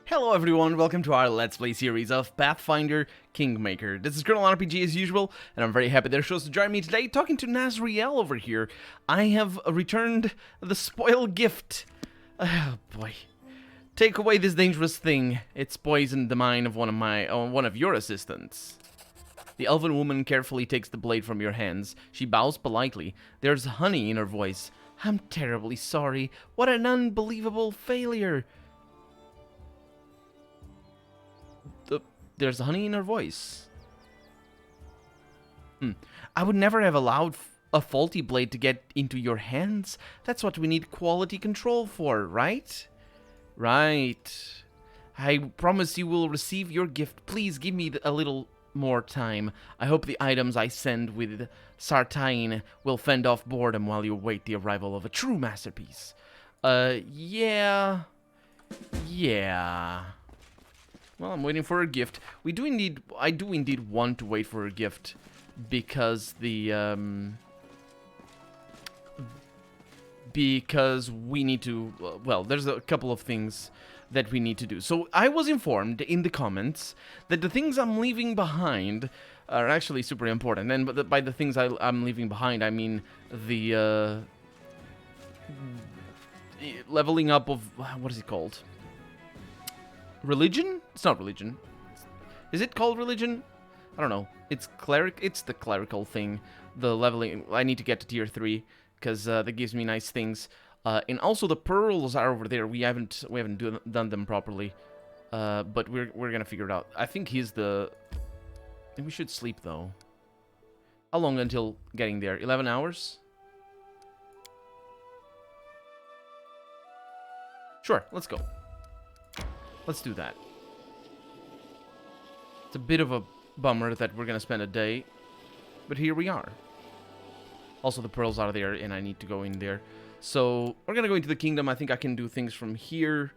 Hello everyone, welcome to our Let's Play series of Pathfinder Kingmaker. This is Colonel RPG as usual, and I'm very happy they're supposed to join me today, talking to Nazriel over here. I have returned the spoil gift. Oh boy. Take away this dangerous thing. It's poisoned the mind of one of your assistants. The elven woman carefully takes the blade from your hands. She bows politely. There's honey in her voice. I'm terribly sorry. What an unbelievable failure. There's honey in her voice. I would never have allowed a faulty blade to get into your hands. That's what we need quality control for, right? Right. I promise you will receive your gift. Please give me a little more time. I hope the items I send with Sartain will fend off boredom while you await the arrival of a true masterpiece. Yeah. Well, I'm waiting for a gift. I do indeed want to wait for a gift because because we need to, well, there's a couple of things that we need to do. So I was informed in the comments that the things I'm leaving behind are actually super important. And by the things I'm leaving behind, I mean the leveling up of, what is it called? Religion? It's not religion. Is it called religion? I don't know. It's the clerical thing. The leveling. I need to get to tier 3 because that gives me nice things. And also the pearls are over there. We haven't done them properly. But we're gonna figure it out. I think he's the. I think we should sleep though. How long until getting there? 11 hours? Sure. Let's go. Let's do that. It's a bit of a bummer that we're gonna spend a day, but here we are. Also, the pearls are there, and I need to go in there. So, we're gonna go into the kingdom. I think I can do things from here.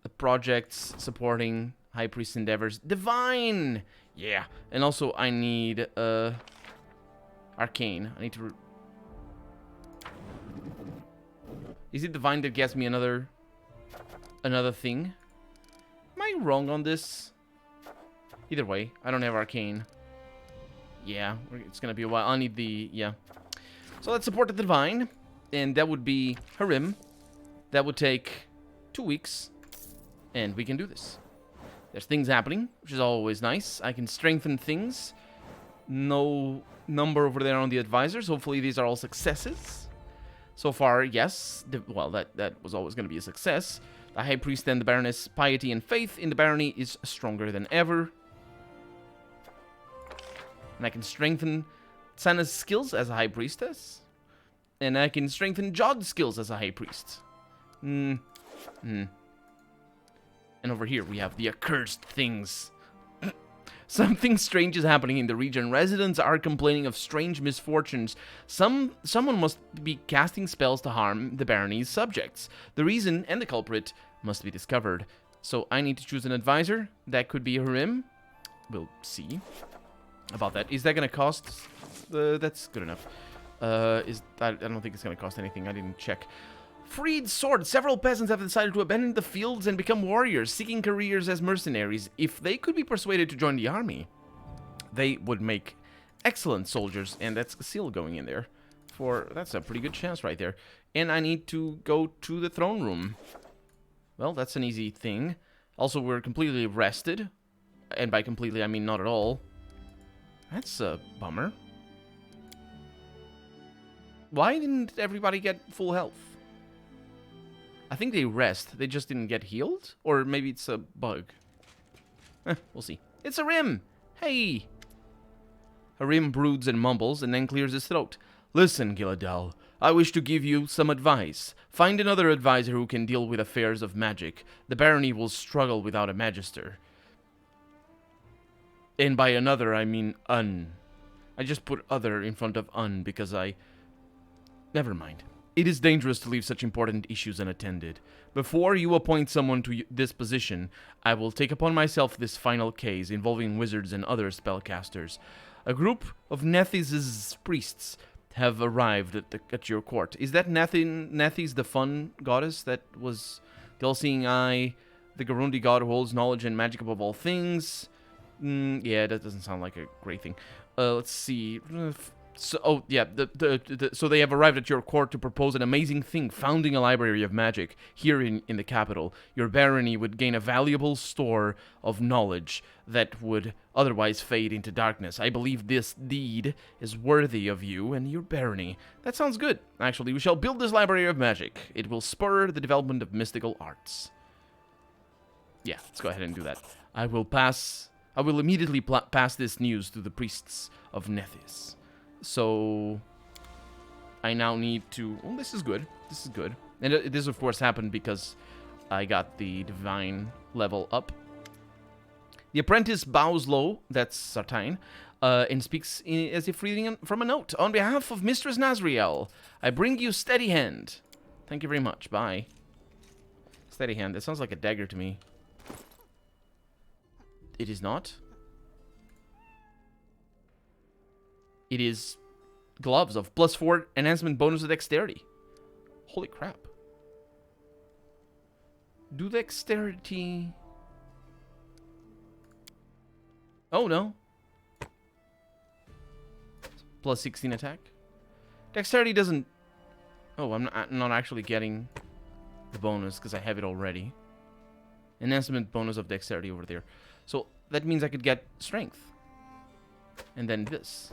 The projects supporting High Priest endeavors. Divine! Yeah. And also, I need, Arcane. I need to... Is it Divine that gets me another thing? Am I wrong on this? Either way, I don't have Arcane. Yeah, it's gonna be a while. I'll need the... yeah. So let's support the Divine. And that would be Harim. That would take 2 weeks. And we can do this. There's things happening, which is always nice. I can strengthen things. No number over there on the advisors. Hopefully these are all successes. So far, yes. Well, that was always going to be a success. The High Priest and the Baroness' piety and faith in the barony is stronger than ever. And I can strengthen Sana's skills as a High Priestess. And I can strengthen Jod's skills as a High Priest. And over here we have the accursed things. Something strange is happening in the region. Residents are complaining of strange misfortunes. Someone must be casting spells to harm the barony's subjects. The reason and the culprit must be discovered. So I need to choose an advisor. That could be Harim. We'll see about that. Is that going to cost? That's good enough. I don't think it's going to cost anything. I didn't check. Freed sword. Several peasants have decided to abandon the fields and become warriors, seeking careers as mercenaries. If they could be persuaded to join the army, they would make excellent soldiers. And that's Seal going in there. That's a pretty good chance right there. And I need to go to the throne room. Well, that's an easy thing. Also, we're completely rested. And by completely, I mean not at all. That's a bummer. Why didn't everybody get full health? I think they rest. They just didn't get healed? Or maybe it's a bug. We'll see. It's Harim! Hey! Harim broods and mumbles and then clears his throat. Listen, Giladal. I wish to give you some advice. Find another advisor who can deal with affairs of magic. The barony will struggle without a magister. And by another, I mean un. I just put other in front of un because never mind. It is dangerous to leave such important issues unattended. Before you appoint someone to this position, I will take upon myself this final case involving wizards and other spellcasters. A group of Nethys' priests have arrived at your court. Is that Nethys the fun goddess that was the all-seeing eye, The Garundi god who holds knowledge and magic above all things. Yeah, that doesn't sound like a great thing. Let's see. So, oh, yeah, so they have arrived at your court to propose an amazing thing, founding a library of magic here in the capital. Your barony would gain a valuable store of knowledge that would otherwise fade into darkness. I believe this deed is worthy of you and your barony. That sounds good. Actually, we shall build this library of magic. It will spur the development of mystical arts. Yeah, let's go ahead and do that. I will immediately pass this news to the priests of Nethys. So, I now need to... Oh, this is good. This is good. And this, of course, happened because I got the divine level up. The apprentice bows low, that's Sartine, and speaks as if reading from a note. On behalf of Mistress Nazriel, I bring you steady hand. Thank you very much. Bye. Steady hand. That sounds like a dagger to me. It is not. It is gloves of +4 enhancement bonus to dexterity. Holy crap. Do dexterity... Oh, no. +16 attack. Dexterity doesn't... Oh, I'm not actually getting the bonus because I have it already. Enhancement bonus of dexterity over there. So that means I could get strength. And then this.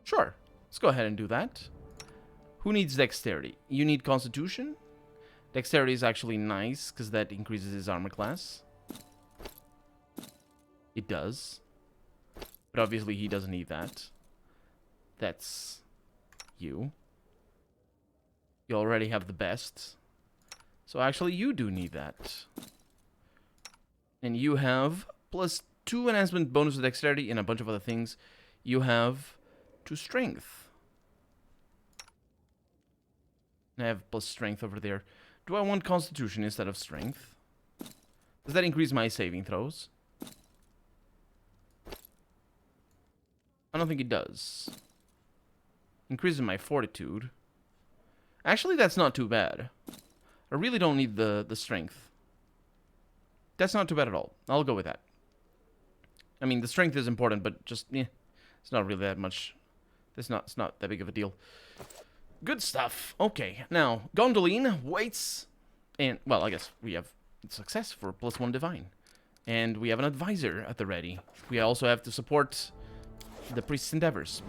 Sure. Let's go ahead and do that. Who needs dexterity? You need constitution? Dexterity is actually nice, because that increases his armor class. It does. But obviously he doesn't need that. That's you. You already have the best. So actually you do need that. And you have +2 enhancement bonus to dexterity and a bunch of other things. You have 2 strength. I have plus strength over there. Do I want constitution instead of strength? Does that increase my saving throws? I don't think it does. Increases my fortitude. Actually, that's not too bad. I really don't need the strength. That's not too bad at all. I'll go with that. I mean, the strength is important, but just, it's not really that much. It's not that big of a deal. Good stuff. Okay, now, Gondolin waits, and, well, I guess we have success for +1 divine. And we have an advisor at the ready. We also have to support the priest's endeavors.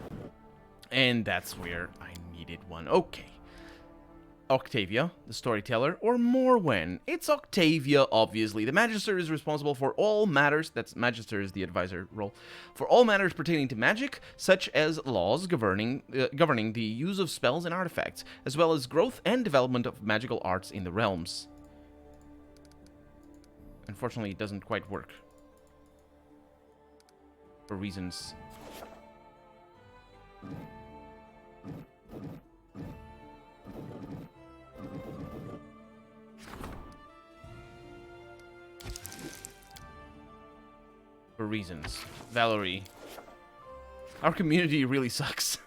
And that's where I needed one. Okay. Octavia, the storyteller, or Morwen. It's Octavia, obviously. The Magister is responsible for all matters, that's Magister is the advisor role, for all matters pertaining to magic, such as laws governing the use of spells and artifacts, as well as growth and development of magical arts in the realms. Unfortunately, it doesn't quite work. For reasons. Valerie. Our community really sucks.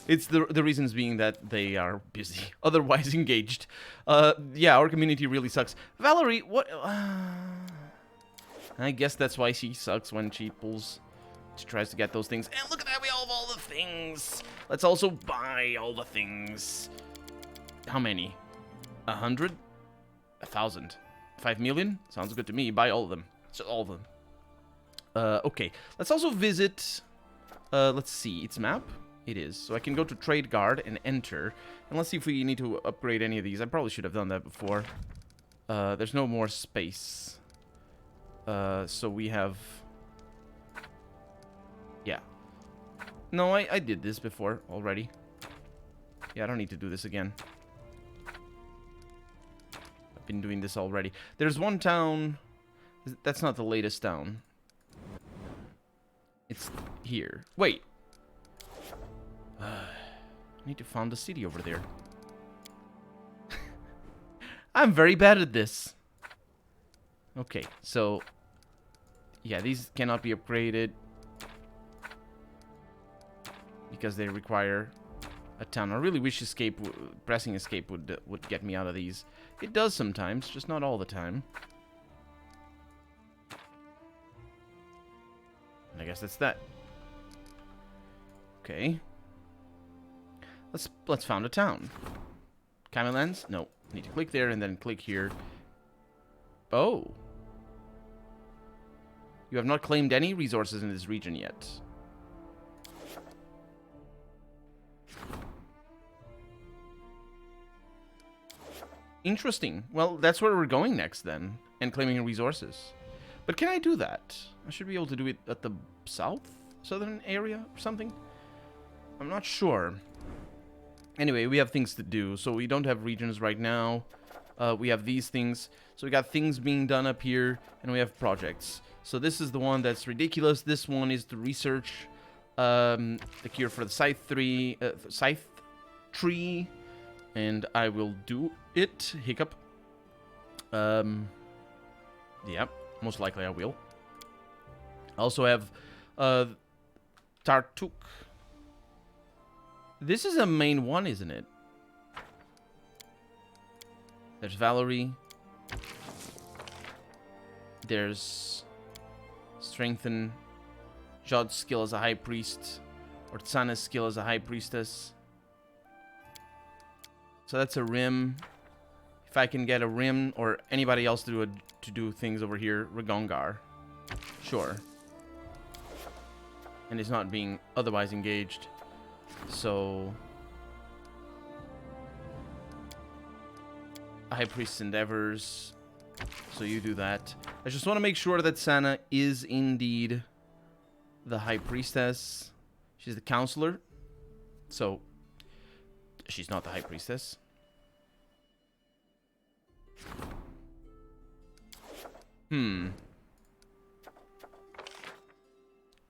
It's the reasons being that they are busy, otherwise engaged. Yeah, our community really sucks. Valerie, what? I guess that's why she sucks when she tries to get those things. And look at that, we all have all the things. Let's also buy all the things. How many? 100? 1,000? 5 million? Sounds good to me. Buy all of them. So all of them. Okay, let's also visit, let's see, its map? It is. So I can go to Trade Guard and enter. And let's see if we need to upgrade any of these. I probably should have done that before. There's no more space. So we have... Yeah. No, I did this before already. Yeah, I don't need to do this again. I've been doing this already. There's one town... That's not the latest town. It's here. Wait. I need to found a city over there. I'm very bad at this. Okay, so... Yeah, these cannot be upgraded. Because they require a town. I really wish pressing escape would get me out of these. It does sometimes, just not all the time. And I guess that's that. Okay. Let's found a town. Camellands? No. Need to click there and then click here. Oh. You have not claimed any resources in this region yet. Interesting. Well, that's where we're going next then. And claiming resources. But can I do that? I should be able to do it at the southern area or something? I'm not sure. Anyway, we have things to do. So we don't have regions right now. We have these things. So we got things being done up here. And we have projects. So this is the one that's ridiculous. This one is to research the cure for the scythe tree. And I will do it. Hiccup. Yeah, most likely I will. I also have Tartuk. This is a main one, isn't it? There's Valerie. There's Strengthen. Jod's skill as a high priest. Or Tsana's skill as a high priestess. So that's a rim. If I can get a rim or anybody else to do things over here, Ragongar. Sure. And it's not being otherwise engaged. So High Priest's Endeavors. So you do that. I just want to make sure that Sana is indeed the High Priestess. She's the counselor. So she's not the High Priestess.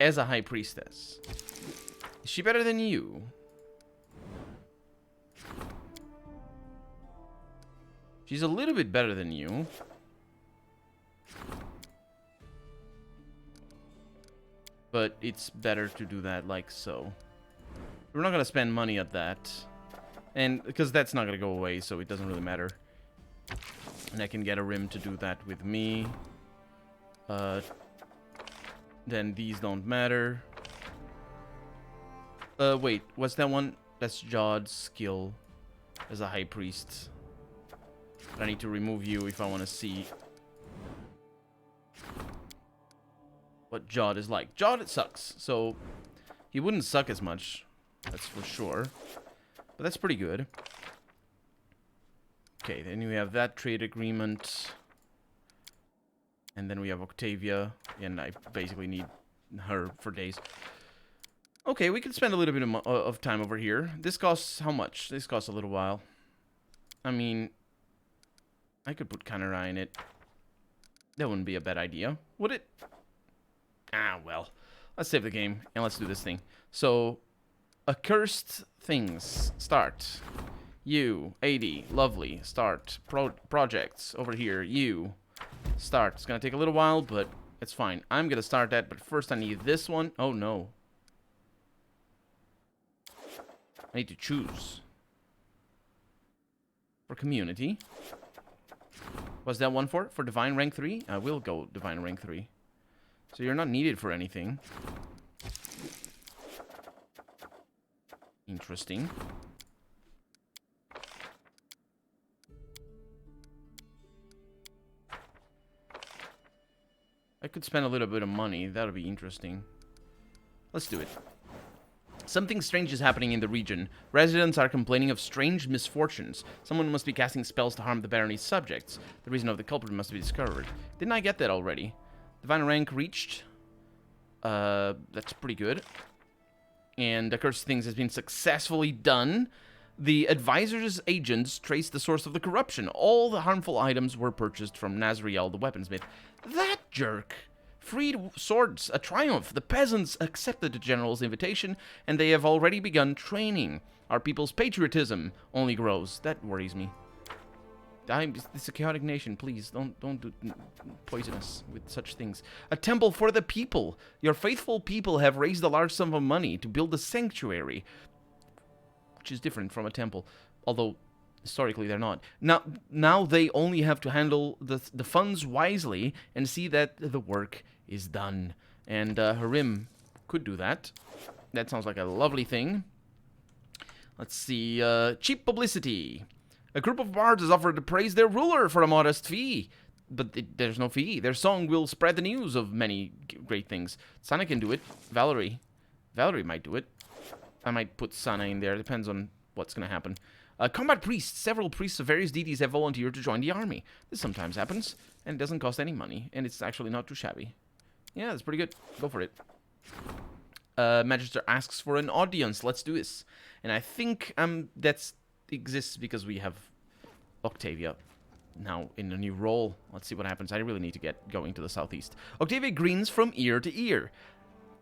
As a High Priestess. Is she better than you? She's a little bit better than you. But it's better to do that like so. We're not going to spend money at that. And because that's not going to go away, so it doesn't really matter. And I can get a rim to do that with me. Then these don't matter. Wait, what's that one? That's Jod's skill as a high priest. I need to remove you if I want to see what Jod is like. Jod, it sucks. So he wouldn't suck as much. That's for sure. But that's pretty good. Okay, then we have that trade agreement. And then we have Octavia. And I basically need her for days. Okay, we can spend a little bit of time over here. This costs how much? This costs a little while. I mean, I could put Kanara in it. That wouldn't be a bad idea, would it? Ah, well. Let's save the game, and let's do this thing. So, accursed things. Start. You. 80. Lovely. Start. Projects. Over here. You. Start. It's gonna take a little while, but it's fine. I'm gonna start that, but first I need this one. Oh, no. I need to choose. For community. What's that one for? For divine rank 3? I will go divine rank 3. So you're not needed for anything. Interesting. I could spend a little bit of money. That would be interesting. Let's do it. Something strange is happening in the region. Residents are complaining of strange misfortunes. Someone must be casting spells to harm the barony's subjects. The reason of the culprit must be discovered. Didn't I get that already? Divine rank reached. That's pretty good. And Accursed Things has been successfully done. The advisor's agents traced the source of the corruption. All the harmful items were purchased from Nazriel, the weaponsmith. That jerk! Freed swords, a triumph. The peasants accepted the general's invitation, and they have already begun training. Our people's patriotism only grows. That worries me. It's a chaotic nation. Please, don't poison us with such things. A temple for the people. Your faithful people have raised a large sum of money to build a sanctuary. which is different from a temple, although historically they're not. Now they only have to handle the funds wisely and see that the work is done. And Harim could do that. That sounds like a lovely thing. Let's see. Cheap publicity. A group of bards has offered to praise their ruler for a modest fee. But there's no fee. Their song will spread the news of many great things. Sana can do it. Valerie might do it. I might put Sana in there. Depends on what's going to happen. Combat priests. Several priests of various deities have volunteered to join the army. This sometimes happens, and it doesn't cost any money, and it's actually not too shabby. Yeah, that's pretty good. Go for it. Magister asks for an audience. Let's do this. And I think that exists because we have Octavia now in a new role. Let's see what happens. I really need to get going to the southeast. Octavia grins from ear to ear.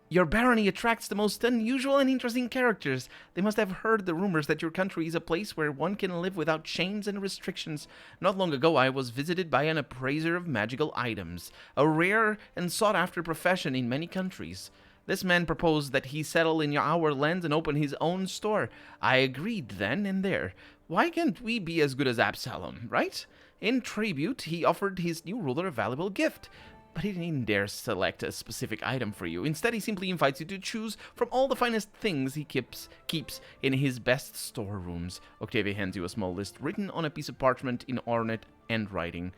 Your barony attracts the most unusual and interesting characters. They must have heard the rumors that your country is a place where one can live without chains and restrictions. Not long ago, I was visited by an appraiser of magical items, a rare and sought-after profession in many countries. This man proposed that he settle in our lands and open his own store. I agreed then and there. Why can't we be as good as Absalom, right? In tribute, he offered his new ruler a valuable gift. But he didn't dare select a specific item for you. Instead, he simply invites you to choose from all the finest things he keeps in his best storerooms. Octavia hands you a small list written on a piece of parchment in ornate handwriting.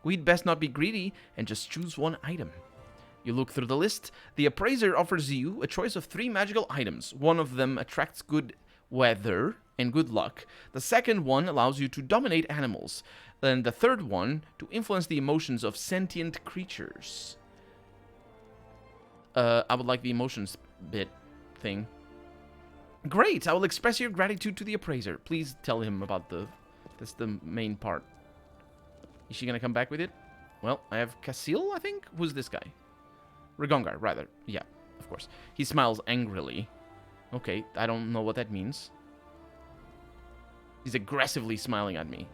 We'd best not be greedy and just choose one item. You look through the list. The appraiser offers you a choice of 3 magical items. One of them attracts good weather and good luck. The second one allows you to dominate animals. And the third one, to influence the emotions of sentient creatures. I would like the emotions bit thing. Great! I will express your gratitude to the appraiser. Please tell him about that's the main part. Is she gonna come back with it? Well, I have Casil, I think? Who's this guy? Regongar, rather. Yeah, of course. He smiles angrily. Okay, I don't know what that means. He's aggressively smiling at me.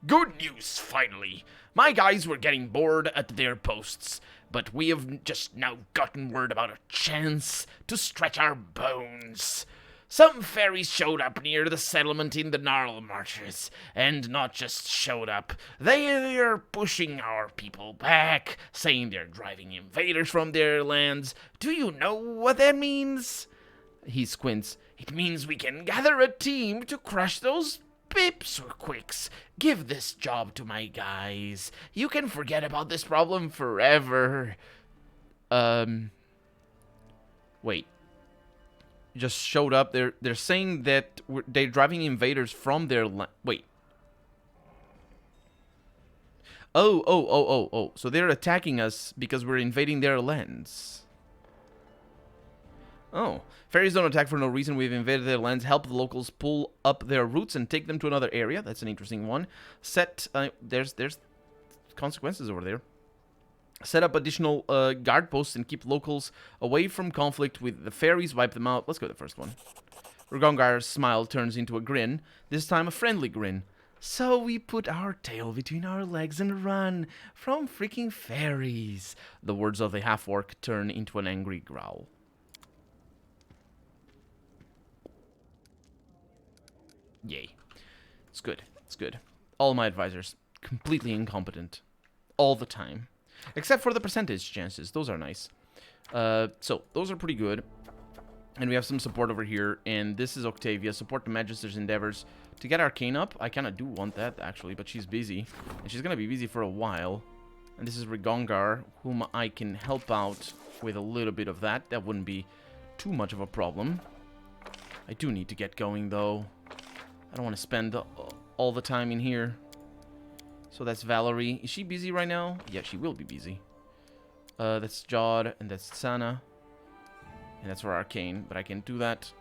Good news, finally. My guys were getting bored at their posts, but we have just now gotten word about a chance to stretch our bones. Some fairies showed up near the settlement in the Gnarl Marshes, and not just showed up. They are pushing our people back, saying they're driving invaders from their lands. Do you know what that means? He squints. It means we can gather a team to crush those Pipsquicks. Give this job to my guys. You can forget about this problem forever. Wait. Just showed up. They're saying that they're driving invaders from their land. Wait. Oh. So they're attacking us because we're invading their lands. Oh. Fairies don't attack for no reason. We've invaded their lands. Help the locals pull up their roots and take them to another area. That's an interesting one. There's consequences over there. Set up additional guard posts and keep locals away from conflict with the fairies. Wipe them out. Let's go to the first one. Rugongar's smile turns into a grin. This time a friendly grin. So we put our tail between our legs and run from freaking fairies. The words of the half-orc turn into an angry growl. Yay. It's good. It's good. All my advisors, completely incompetent. All the time. Except for the percentage chances. Those are nice. So, those are pretty good. And we have some support over here. And this is Octavia. Support the Magister's endeavors. To get Arcane up, I kind of do want that, actually. But she's busy. And she's going to be busy for a while. And this is Rigongar, whom I can help out with a little bit of that. That wouldn't be too much of a problem. I do need to get going, though. I don't want to spend all the time in here. So that's Valerie. Is she busy right now? Yeah, she will be busy. That's Jod, and that's Sana. And that's for Arcane, but I can do that.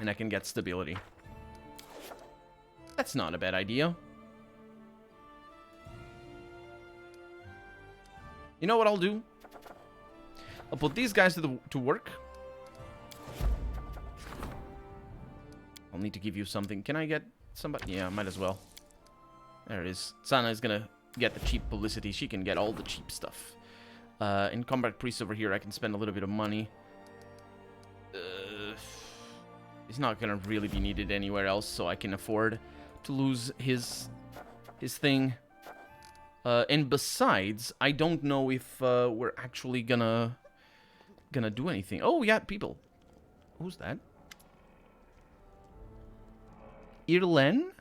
And I can get stability. That's not a bad idea. You know what I'll do? I'll put these guys to work. I'll need to give you something. Can I get somebody? Yeah, might as well. There it is. Sana is gonna get the cheap publicity. She can get all the cheap stuff. In Combat Priest over here, I can spend a little bit of money. He's not gonna really be needed anywhere else, so I can afford to lose his thing. And besides, I don't know if we're actually gonna do anything. Oh, we got people. Who's that? Irlen?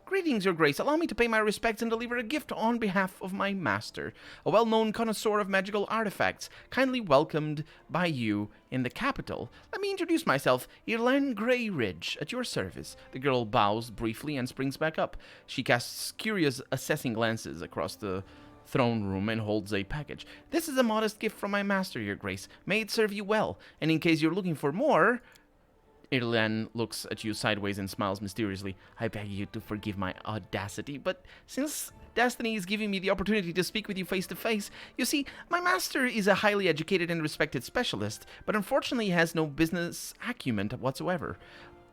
Greetings, Your Grace. Allow me to pay my respects and deliver a gift on behalf of my master, a well-known connoisseur of magical artifacts, kindly welcomed by you in the capital. Let me introduce myself, Irlen Greyridge, at your service. The girl bows briefly and springs back up. She casts curious, assessing glances across the throne room and holds a package. This is a modest gift from my master, Your Grace. May it serve you well, and in case you're looking for more... Irlen looks at you sideways and smiles mysteriously. I beg you to forgive my audacity, but since destiny is giving me the opportunity to speak with you face to face, you see, my master is a highly educated and respected specialist, but unfortunately has no business acumen whatsoever.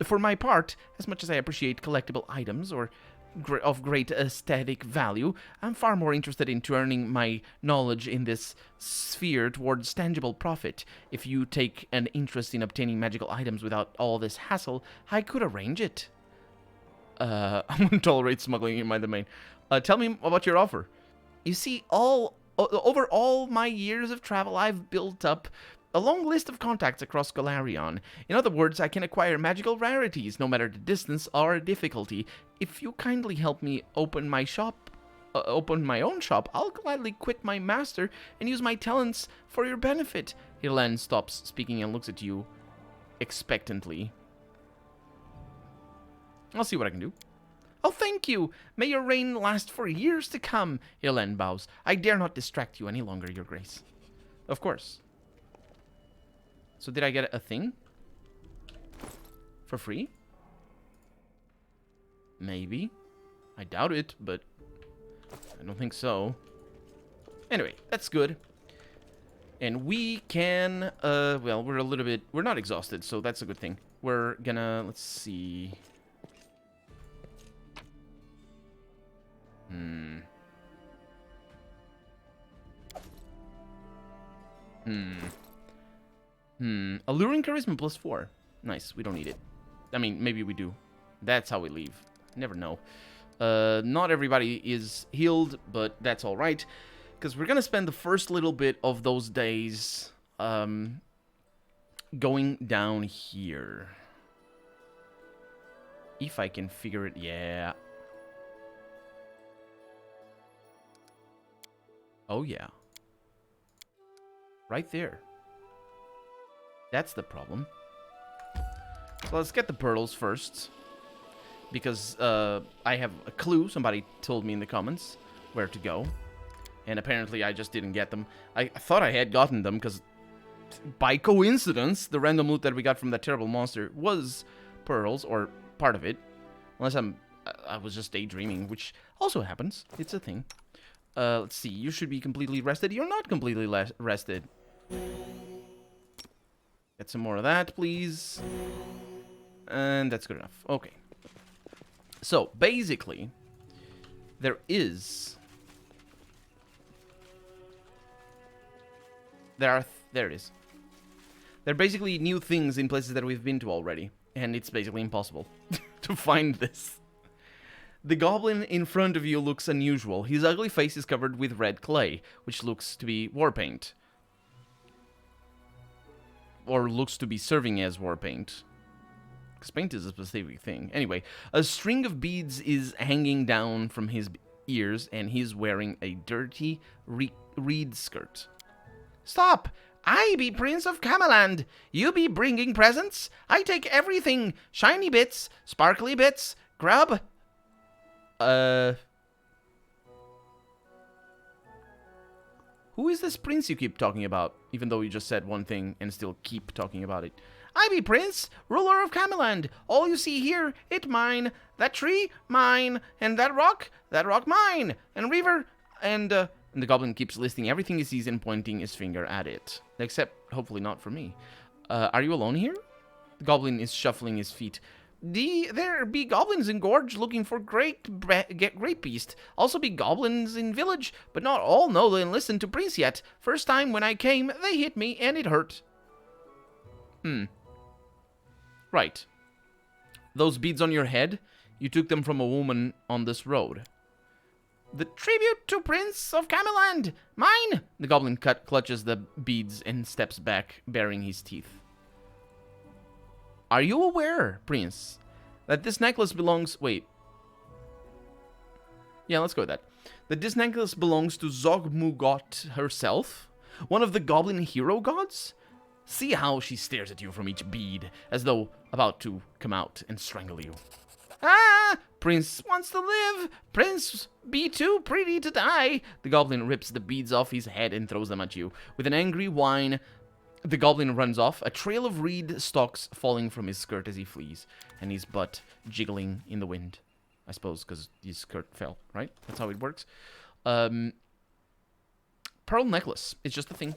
For my part, as much as I appreciate collectible items or of great aesthetic value, I'm far more interested in turning my knowledge in this sphere towards tangible profit. If you take an interest in obtaining magical items without all this hassle, I could arrange it. I won't tolerate smuggling in my domain. Tell me about your offer. You see, over all my years of travel, I've built up a long list of contacts across Golarion. In other words, I can acquire magical rarities, no matter the distance or difficulty. If you kindly help me open my own shop, I'll gladly quit my master and use my talents for your benefit. Irlen stops speaking and looks at you expectantly. I'll see what I can do. Oh, thank you. May your reign last for years to come. Irlen bows. I dare not distract you any longer, Your Grace. Of course. So did I get a thing? For free? Maybe. I doubt it, but I don't think so. Anyway, that's good. And we can, well, we're not exhausted, so that's a good thing. We're gonna, let's see. Alluring charisma +4. Nice, we don't need it. I mean, maybe we do. That's how we leave. Never know. Not everybody is healed, but that's alright. Because we're gonna spend the first little bit of those days going down here. If I can figure it, yeah. Oh yeah. Right there. That's the problem. So let's get the pearls first. Because I have a clue. Somebody told me in the comments where to go. And apparently I just didn't get them. I thought I had gotten them because by coincidence, the random loot that we got from that terrible monster was pearls, or part of it. Unless I was just daydreaming, which also happens. It's a thing. Let's see. You should be completely rested. You're not completely rested. Get some more of that, please. And that's good enough. Okay. So, basically, there is... there it is. There are basically new things in places that we've been to already. And it's basically impossible to find this. The goblin in front of you looks unusual. His ugly face is covered with red clay, which looks to be war paint. Or looks to be serving as war paint. Because paint is a specific thing. Anyway, a string of beads is hanging down from his ears, and he's wearing a dirty reed skirt. Stop! I be Prince of Cameland. You be bringing presents? I take everything. Shiny bits, sparkly bits, grub. Who is this prince you keep talking about? Even though you just said one thing and still keep talking about it. I be Prince, ruler of Cameland. All you see here, it mine. That tree, mine. And that rock mine. And river, and the goblin keeps listing everything he sees and pointing his finger at it. Except, hopefully not for me. Are you alone here? The goblin is shuffling his feet. There be goblins in Gorge looking for great beast. Also be goblins in village, but not all know and listen to Prince yet. First time when I came, they hit me and it hurt. Right. Those beads on your head, you took them from a woman on this road. The tribute to Prince of Camelland! Mine! The goblin clutches the beads and steps back, baring his teeth. Are you aware, Prince, that this necklace belongs... Wait. Yeah, let's go with that. That this necklace belongs to Zogmugot herself? One of the goblin hero gods? See how she stares at you from each bead, as though about to come out and strangle you. Ah! Prince wants to live! Prince be too pretty to die! The goblin rips the beads off his head and throws them at you. With an angry whine, the goblin runs off, a trail of reed stalks falling from his skirt as he flees, and his butt jiggling in the wind. I suppose because his skirt fell, right? That's how it works. Pearl necklace. It's just a thing.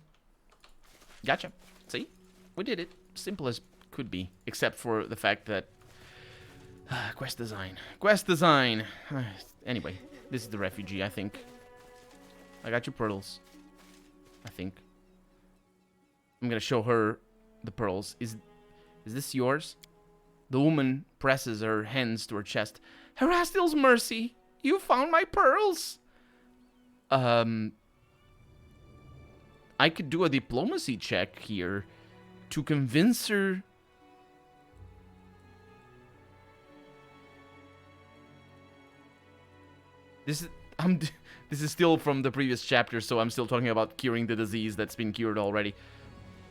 Gotcha. See? We did it. Simple as could be. Except for the fact that... quest design. Quest design. Anyway, this is the refugee, I think. I got your pearls. I think. I'm gonna show her the pearls. Is this yours? The woman presses her hands to her chest. Herastil's mercy! You found my pearls! I could do a diplomacy check here to convince her... This is still from the previous chapter, so I'm still talking about curing the disease that's been cured already.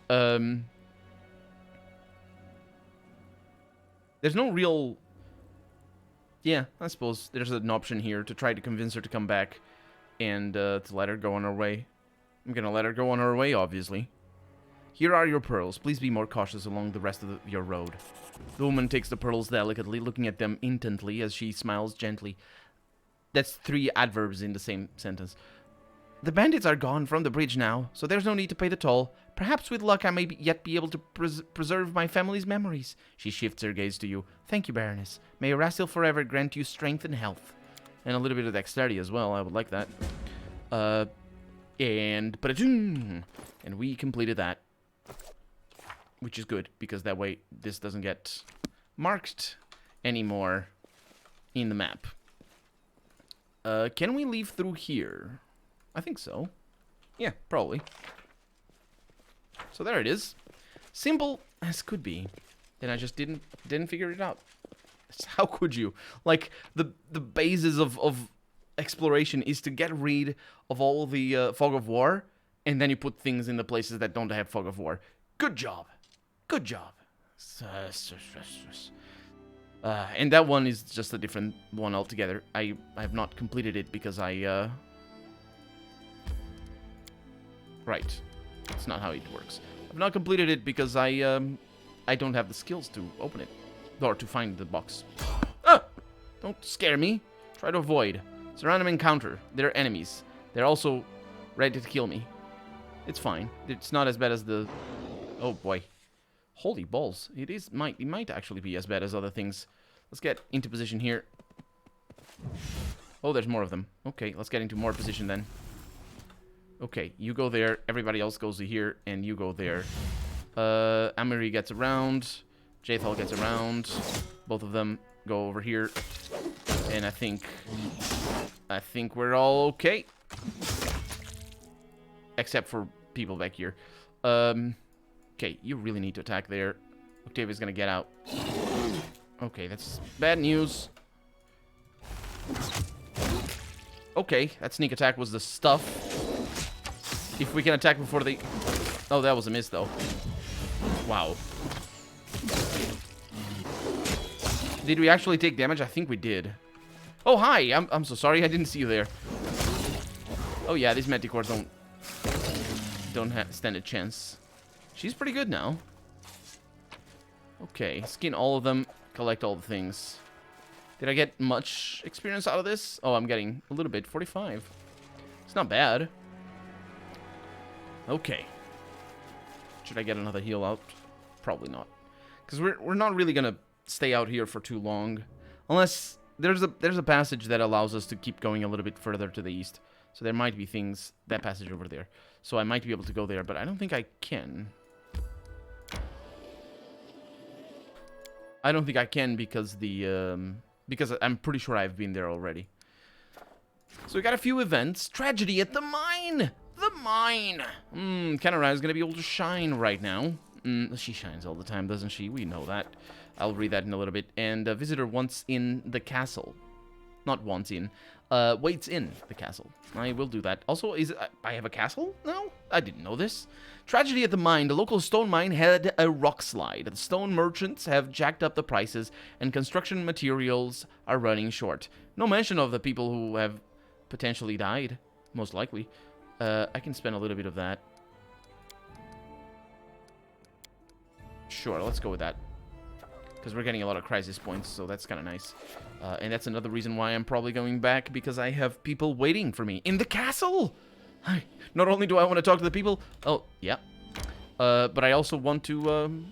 There's no real... Yeah, I suppose there's an option here to try to convince her to come back and to let her go on her way. I'm gonna let her go on her way, obviously. Here are your pearls. Please be more cautious along the rest of your road. The woman takes the pearls delicately, looking at them intently as she smiles gently. That's 3 adverbs in the same sentence. The bandits are gone from the bridge now, so there's no need to pay the toll. Perhaps with luck I may yet be able to preserve my family's memories. She shifts her gaze to you. Thank you, Baroness. May Erastil forever grant you strength and health. And a little bit of dexterity as well. I would like that. And we completed that. Which is good, because that way this doesn't get marked anymore in the map. Can we leave through here? I think so. Yeah, probably. So there it is. Simple as could be. And I just didn't figure it out. How could you? Like, the basis of exploration is to get rid of all the fog of war, and then you put things in the places that don't have fog of war. Good job. Good job. And that one is just a different one altogether. I have not completed it because I... Right. That's not how it works. I've not completed it because I don't have the skills to open it. Or to find the box. Ah! Don't scare me. Try to avoid. It's a random encounter. They're enemies. They're also ready to kill me. It's fine. It's not as bad as the... Oh boy. Holy balls. It might actually be as bad as other things. Let's get into position here. Oh, there's more of them. Okay, let's get into more position then. Okay, you go there. Everybody else goes to here, and you go there. Amiri gets around. Jathal gets around. Both of them go over here. And I think we're all okay. Except for people back here. Okay, you really need to attack there. Octavia's gonna get out. Okay, that's bad news. Okay, that sneak attack was the stuff. If we can attack before they... Oh, that was a miss, though. Wow. Did we actually take damage? I think we did. Oh, hi! I'm so sorry. I didn't see you there. Oh, yeah, these manticores don't stand a chance. She's pretty good now. Okay, skin all of them. Collect all the things. Did I get much experience out of this? Oh, I'm getting a little bit. 45. It's not bad. Okay. Should I get another heal out? Probably not. Because we're not really going to stay out here for too long. Unless there's a passage that allows us to keep going a little bit further to the east. So there might be things... That passage over there. So I might be able to go there, but I don't think I can. I don't think I can because because I'm pretty sure I've been there already. So we got a few events. Tragedy at the mine! The mine! Kenara is going to be able to shine right now. She shines all the time, doesn't she? We know that. I'll read that in a little bit. And a visitor once in the castle. Not once in. Waits in the castle. I will do that. Also, I have a castle now? I didn't know this. Tragedy at the mine. The local stone mine had a rock slide. The stone merchants have jacked up the prices, and construction materials are running short. No mention of the people who have potentially died, most likely. I can spend a little bit of that. Sure, let's go with that. Because we're getting a lot of crisis points, so that's kind of nice. And that's another reason why I'm probably going back, because I have people waiting for me in the castle! Not only do I want to talk to the people... Oh, yeah. But I also want to...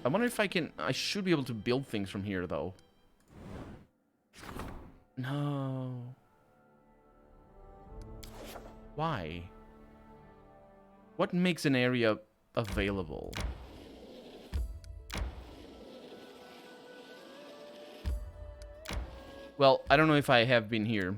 I wonder if I can... I should be able to build things from here, though. No. Why? What makes an area available? Well, I don't know if I have been here.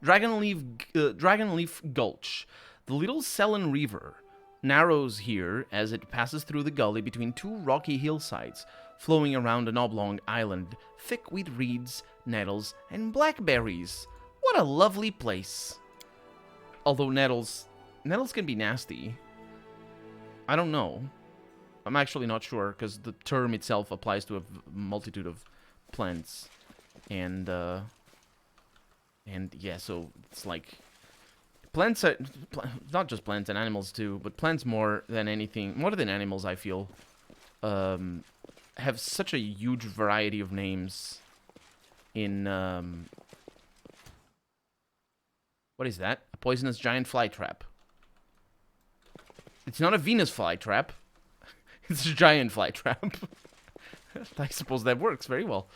Dragonleaf Gulch. The little Selen River narrows here as it passes through the gully between two rocky hillsides, flowing around an oblong island, thick with reeds, nettles, and blackberries. What a lovely place. Although nettles can be nasty. I don't know. I'm actually not sure, because the term itself applies to a multitude of plants. And yeah, so it's like plants are not just plants and animals too, but plants more than anything, more than animals, I feel, have such a huge variety of names in what is that? A poisonous giant flytrap. It's not a Venus flytrap. It's a giant flytrap. I suppose that works very well.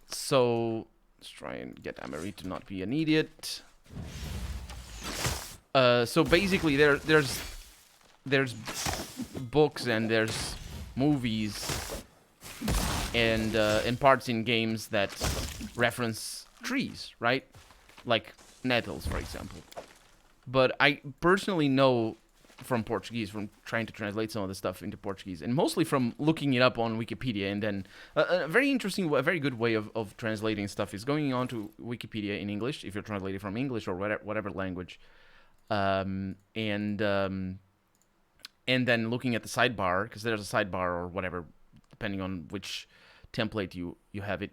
So let's try and get Amory to not be an idiot. So basically, there's books and there's movies and parts in games that reference trees, right? Like nettles, for example. But I personally know from Portuguese, from trying to translate some of the stuff into Portuguese, and mostly from looking it up on Wikipedia, and then a very interesting, a very good way of translating stuff is going on to Wikipedia in English, if you're translating from English or whatever language, and then looking at the sidebar, because there's a sidebar or whatever, depending on which template you have it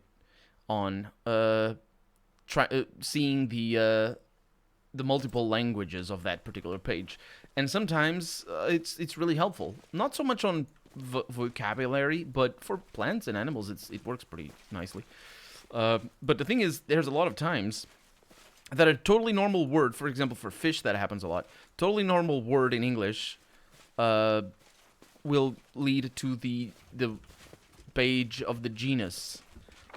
on, seeing the multiple languages of that particular page. And sometimes it's really helpful. Not so much on vocabulary, but for plants and animals, it works pretty nicely. But the thing is, there's a lot of times that a totally normal word, for example, for fish, that happens a lot. Totally normal word in English will lead to the page of the genus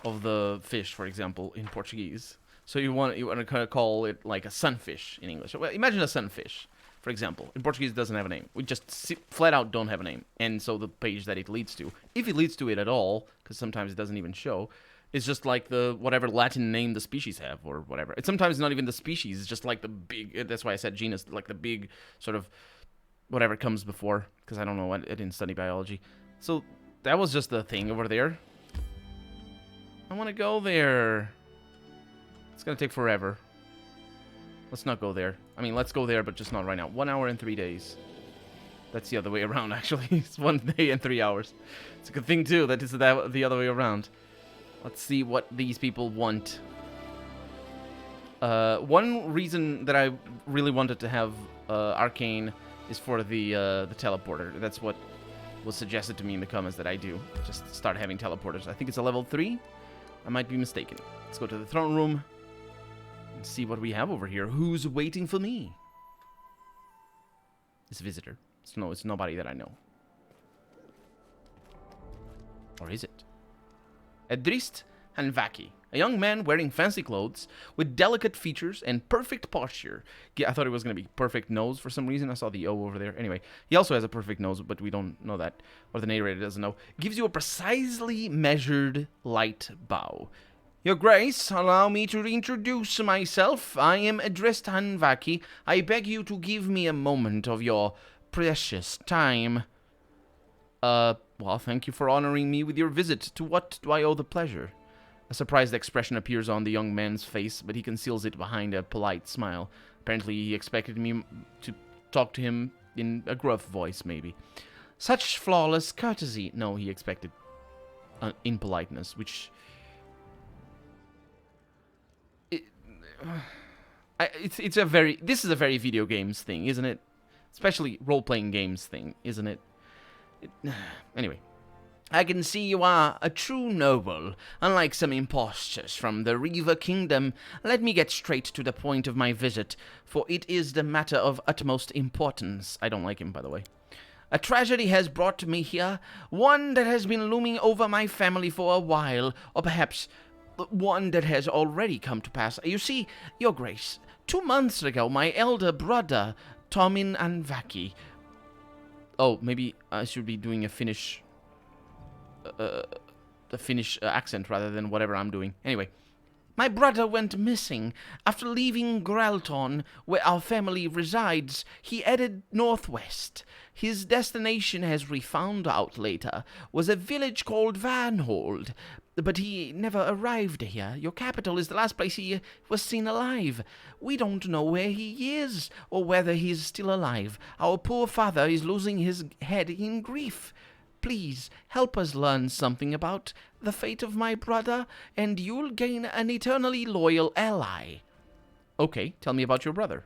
of the fish, for example, in Portuguese. So you want to kind of call it like a sunfish in English. Well, imagine a sunfish, for example. In Portuguese, it doesn't have a name. We just flat out don't have a name. And so the page that it leads to, if it leads to it at all, because sometimes it doesn't even show, is just like the whatever Latin name the species have or whatever. It's sometimes not even the species. It's just like the big, that's why I said genus, like the big sort of whatever comes before, because I don't know, I didn't study biology. So that was just the thing over there. I want to go there. It's going to take forever. Let's not go there. I mean, let's go there, but just not right now. 1 hour and 3 days. That's the other way around, actually. It's 1 day and 3 hours. It's a good thing, too, that is the other way around. Let's see what these people want. One reason that I really wanted to have Arcane is for the teleporter. That's what was suggested to me in the comments that I do. Just start having teleporters. I think it's a level 3. I might be mistaken. Let's go to the throne room. See what we have over here. Who's waiting for me? It's a visitor. It's nobody that I know. Or is it? Edrist Hanvaki, a young man wearing fancy clothes with delicate features and perfect posture. Yeah, I thought it was going to be perfect nose for some reason. I saw the O over there. Anyway, he also has a perfect nose, but we don't know that, or the narrator doesn't know. Gives you a precisely measured light bow. Your Grace, allow me to introduce myself. I am addressed Hanvaki. I beg you to give me a moment of your precious time. Well, thank you for honoring me with your visit. To what do I owe the pleasure? A surprised expression appears on the young man's face, but he conceals it behind a polite smile. Apparently, he expected me to talk to him in a gruff voice, maybe. Such flawless courtesy. No, he expected impoliteness, which... This is a very video games thing, isn't it? Especially role-playing games thing, isn't it? Anyway. I can see you are a true noble, unlike some impostors from the Reaver Kingdom. Let me get straight to the point of my visit, for it is the matter of utmost importance. I don't like him, by the way. A tragedy has brought me here, one that has been looming over my family for a while, or perhaps one that has already come to pass. You see, Your Grace, 2 months ago, my elder brother, Tomin Anvaki... Oh, maybe I should be doing a Finnish... the Finnish accent rather than whatever I'm doing. Anyway, my brother went missing. After leaving Gralton, where our family resides, he headed northwest. His destination, as we found out later, was a village called Vanhold, but he never arrived here. Your capital is the last place he was seen alive. We don't know where he is, or whether he is still alive. Our poor father is losing his head in grief. Please, help us learn something about the fate of my brother, and you'll gain an eternally loyal ally. Okay, tell me about your brother.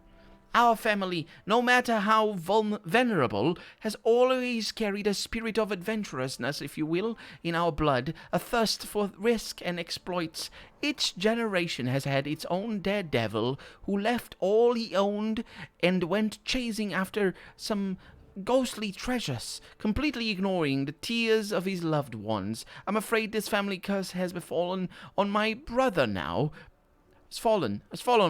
Our family, no matter how venerable, has always carried a spirit of adventurousness, if you will, in our blood, a thirst for risk and exploits. Each generation has had its own daredevil who left all he owned and went chasing after some ghostly treasures, completely ignoring the tears of his loved ones. I'm afraid this family curse has befallen on my brother now. Has fallen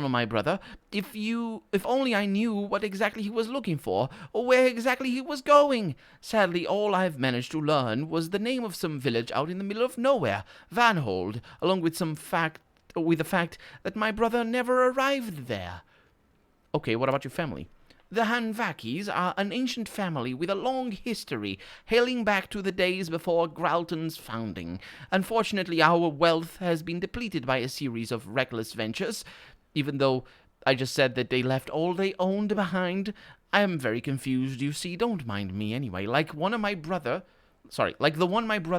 on my brother. If only I knew what exactly he was looking for, or where exactly he was going. Sadly, all I've managed to learn was the name of some village out in the middle of nowhere, Vanhold, along with the fact that my brother never arrived there. Okay, what about your family? The Hanvakis are an ancient family with a long history, hailing back to the days before Gralton's founding. Unfortunately, our wealth has been depleted by a series of reckless ventures. Even though I just said that they left all they owned behind, I am very confused, you see. Don't mind me anyway. Like the one my brother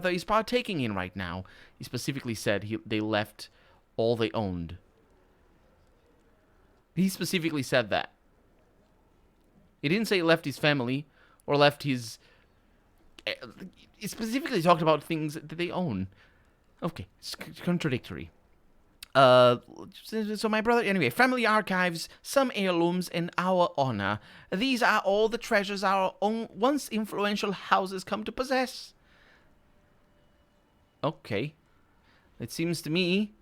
is partaking in right now. He specifically said they left all they owned. He specifically said that. He didn't say he left his family or left his... He specifically talked about things that they own. Okay, it's contradictory. So my brother... Anyway, family archives, some heirlooms, and our honor. These are all the treasures our own once influential houses come to possess. Okay. It seems to me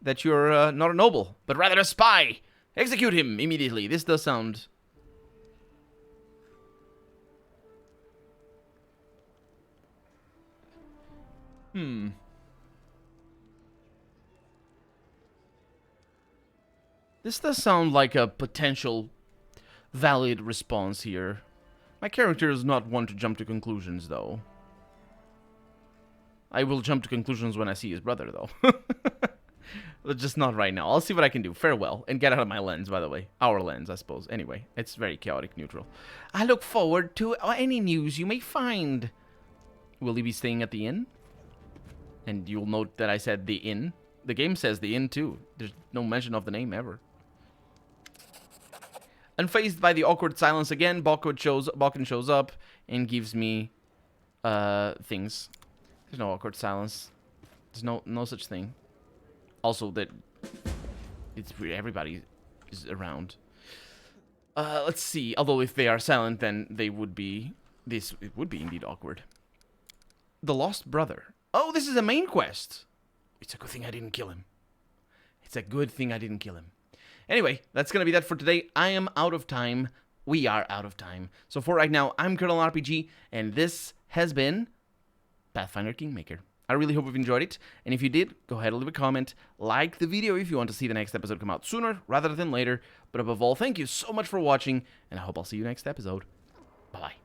that you're not a noble, but rather a spy. Execute him immediately. This does sound... This does sound like a potential valid response here. My character is not one to jump to conclusions, though. I will jump to conclusions when I see his brother, though. But just not right now. I'll see what I can do. Farewell. And get out of my lens, by the way. Our lens, I suppose. Anyway, it's very chaotic neutral. I look forward to any news you may find. Will he be staying at the inn? And you'll note that I said the inn. The game says the inn, too. There's no mention of the name ever. Unfazed by the awkward silence again, Balkan shows up and gives me things. There's no awkward silence. There's no such thing. Also, that it's weird. Everybody is around. Let's see. Although if they are silent, then they would be... It would be indeed awkward. The Lost Brother. Oh, this is a main quest. It's a good thing I didn't kill him. It's a good thing I didn't kill him. Anyway, that's going to be that for today. I am out of time. We are out of time. So for right now, I'm Colonel RPG, and this has been Pathfinder Kingmaker. I really hope you've enjoyed it, and if you did, go ahead and leave a comment, like the video if you want to see the next episode come out sooner rather than later, but above all, thank you so much for watching, and I hope I'll see you next episode. Bye-bye.